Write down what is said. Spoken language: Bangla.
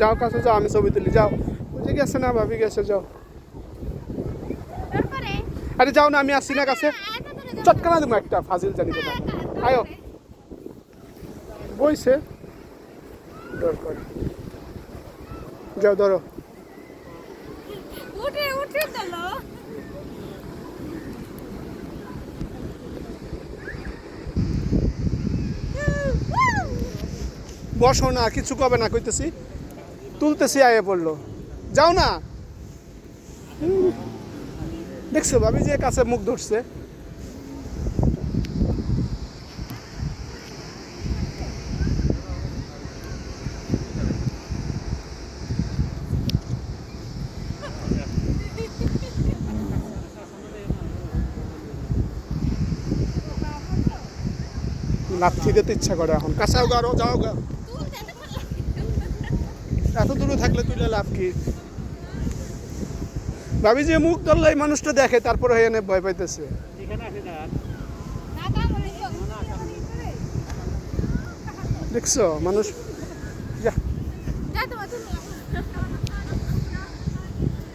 যাও কাছে যাও, আমি ছবি তুলি, যাও। বুঝে গেছে না, ভাবি গেছে, যাও। আরে যাও না, আমি আসছি না কাছে। চটকানা দেবো একটা, ফাজিল জানি কথা। আয়ো বইছে দরকার, যাও ধরো। উঠে উঠে চলো। বসো না, কিছু কবে না কইতেছি, তুলতেছি, আয়ে পড়লো, যাও না। দেখছো ভাবি যে কাছে মুখ ধরছে। লাথি দিতে ইচ্ছা করে এখন, কাছেও গারো, যাও গা। এত দূরে থাকলে তুইলে লাভ কি? ভাবি যে মুখ ধরলে এই মানুষটা দেখে, তারপরে এনে ভয় পাইতেছে। দেখছো মানুষ, যা।